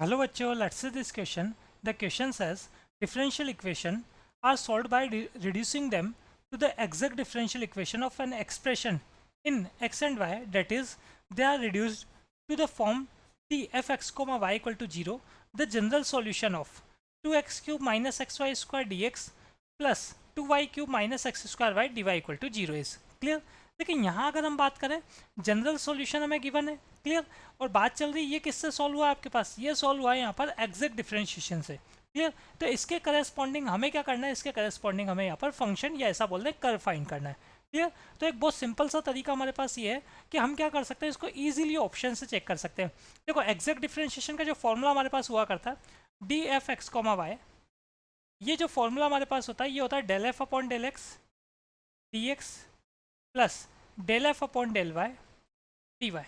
Hello bachcho, let's see this question. The question says differential equation are solved by reducing them to the exact differential equation of an expression in x and y, that is they are reduced to the form t fx comma y equal to 0. The general solution of 2x cube minus xy square dx plus 2y cube minus x square y dy equal to 0 is clear. लेकिन यहाँ अगर हम बात करें general solution हमें given है clear, और बात चल रही है ये किससे सॉल्व हुआ है आपके पास, ये सॉल्व हुआ है यहाँ पर एग्जैक्ट डिफरेंशिएशन से क्लियर. तो इसके करस्पॉन्डिंग हमें क्या करना है, इसके करस्पॉन्डिंग हमें यहाँ पर फंक्शन या ऐसा बोल दें कर्व फाइंड करना है क्लियर. तो एक बहुत सिंपल सा तरीका हमारे पास ये है कि हम क्या कर सकते हैं, इसको ईजिली ऑप्शन से चेक कर सकते हैं. देखो एग्जैक्ट डिफरेंशिएशन का जो फॉर्मूला हमारे पास हुआ करता है D F X comma Y, ये जो फॉर्मूला हमारे पास होता है ये होता है del F upon del X D x plus del F upon del Y D Y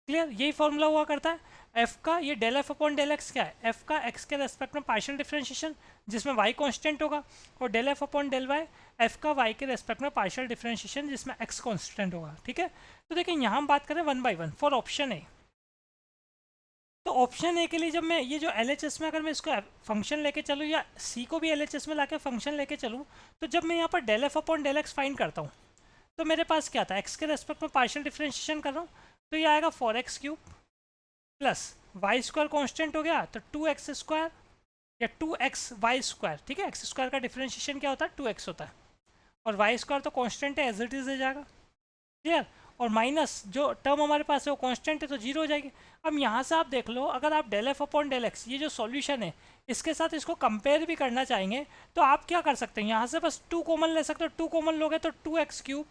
clear. यही फॉर्मूला हुआ करता है एफ का. ये del F upon del X क्या है, एफ का एक्स के रेस्पेक्ट में पार्शियल डिफरेंशिएशन जिसमें वाई कांस्टेंट होगा, और del F upon del Y F का वाई के रेस्पेक्ट में पार्शियल डिफरेंशिएशन जिसमें एक्स कांस्टेंट होगा. ठीक है. तो देखिए यहाँ हम बात करें 1 by 1 फॉर ऑप्शन ए. तो ऑप्शन ए के लिए जब मैं ये जो एल में अगर मैं इसको फंक्शन लेके चलूँ या सी को भी एल में लाके फंक्शन लेके चलूँ, तो जब मैं यहाँ पर del F upon del X find करता हूँ तो मेरे पास क्या था, एक्स के रेस्पेक्ट में पार्शियल डिफरेंशिएशन कर रहा हूँ तो ये आएगा 4x cube plus Y square constant हो गया तो 2x स्क्वायर या 2x वाई स्क्वायर. ठीक है, एक्स स्क्वायर का डिफरेंशिएशन क्या होता है 2x होता है, और वाई स्क्वायर तो कॉन्स्टेंट है एज इट इज हो जाएगा क्लियर, और माइनस जो टर्म हमारे पास है वो कॉन्स्टेंट है तो जीरो हो जाएगी. अब यहाँ से आप देख लो, अगर आप del F upon del X ये जो सॉल्यूशन है इसके साथ इसको कंपेयर भी करना चाहेंगे तो आप क्या कर सकते हैं, यहाँ से बस 2 कॉमन ले सकते हो. 2 कॉमन लोगे तो 2x cube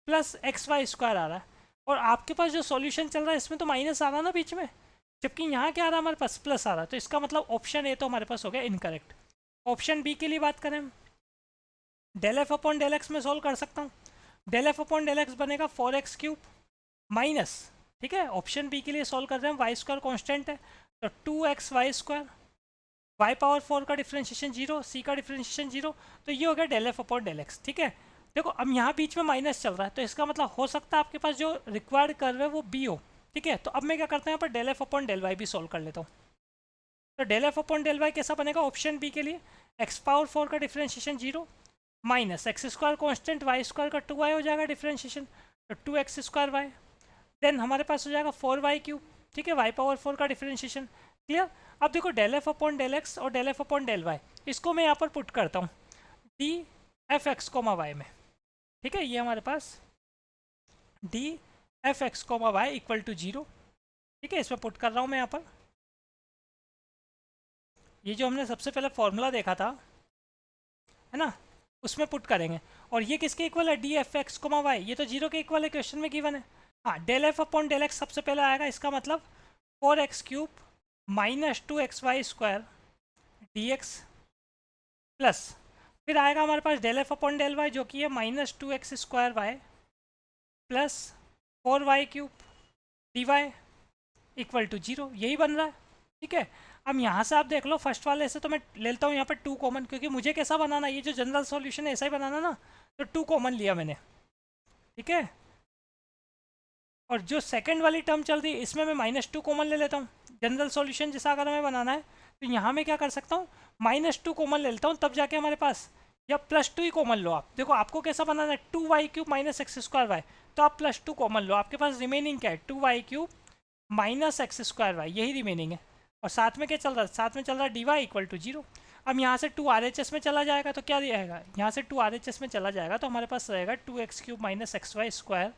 plus x Y square आ रहा है, और आपके पास जो सॉल्यूशन चल रहा है इसमें तो माइनस आ रहा है ना बीच में, जबकि यहाँ क्या आ रहा है हमारे पास प्लस आ रहा है. तो इसका मतलब ऑप्शन ए तो हमारे पास हो गया इनकरेक्ट. ऑप्शन बी के लिए बात करें, del F upon del X में सोल्व कर सकता हूँ. Del F upon del X बनेगा 4x क्यूब माइनस, ठीक है, ऑप्शन बी के लिए सोल्व कर रहे हैं वाई स्क्वायर कॉन्स्टेंट है तो 2x y square, Y power 4 का डिफ्रेंशिएशन 0, सी का डिफ्रेंशिएशन 0, तो ये हो गया del F upon del X. ठीक है. देखो अब यहाँ बीच में माइनस चल रहा है तो इसका मतलब हो सकता है आपके पास जो रिक्वायर्ड कर्व है वो बी हो. ठीक है. तो अब मैं क्या करता हूँ यहाँ पर del F upon del Y भी सोल्व कर लेता हूँ. तो del F upon del Y कैसा बनेगा, ऑप्शन बी के लिए एक्स पावर 4 का differentiation 0 minus X square constant Y square का 2y हो जाएगा डिफ्रेंशिएशन तो 2x स्क्वायर वाई, देन हमारे पास हो जाएगा 4y क्यूब. ठीक है, वाई पावर 4 का डिफ्रेंशिएशन क्लियर. अब देखो del F upon del x और del F upon del y इसको मैं यहाँ पर पुट करता हूँ d F x comma y में. ठीक है, ये हमारे पास d F x comma y equal to 0. ठीक है, इसमें पुट कर रहा हूँ मैं यहाँ पर. ये जो हमने सबसे पहले फॉर्मूला देखा था है ना, उसमें पुट करेंगे, और ये किसके इक्वल है D F x comma Y, ये तो 0 के इक्वल है, क्वेश्चन में गिवन है. हाँ, del F upon del x सबसे पहले आएगा, इसका मतलब 4x cube minus 2x y square D x plus फिर आएगा हमारे पास del F upon del y जो कि है minus 2x square y plus 4y cube d Y equal to 0. यही बन रहा है. ठीक है. अब यहाँ से आप देख लो, फर्स्ट वाले से तो मैं ले लेता हूँ यहाँ पर 2 कॉमन, क्योंकि मुझे कैसा बनाना है, ये जो जनरल सॉल्यूशन है ऐसा ही बनाना ना, तो 2 कॉमन लिया मैंने. ठीक है. और जो सेकंड वाली टर्म चल रही है इसमें मैं -2 कॉमन ले लेता हूँ. जनरल सॉल्यूशन जैसा अगर हमें बनाना है तो यहाँ मैं क्या कर सकता हूँ, -2 कॉमन ले लेता हूँ, तब जाके हमारे पास, या +2 ही कॉमन लो आप. देखो आपको कैसा बनाना है, 2y cube minus X square Y, तो आप +2 कॉमन लो, आपके पास रिमेनिंग क्या है 2y cube minus X square Y, यही रिमेनिंग है. और साथ में क्या चल रहा है, साथ में चल रहा है डी वाई इक्वल टू 0. अब यहाँ से 2 RHS में चला जाएगा तो क्या रहेगा, यहाँ से 2 RHS में चला जाएगा तो हमारे पास रहेगा 2x cube minus X Y square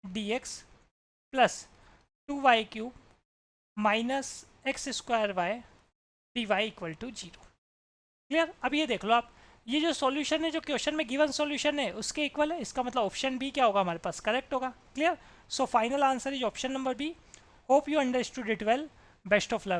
D x plus 2y cube minus X square Y D Y equal to 0. Clear. अब ये देख लो आप, ये जो सॉल्यूशन है जो क्वेश्चन में गिवन सॉल्यूशन है उसके इक्वल है, इसका मतलब ऑप्शन बी क्या होगा हमारे पास, करेक्ट होगा. Clear. So final answer is option number B. Hope you understood it well. Best of luck.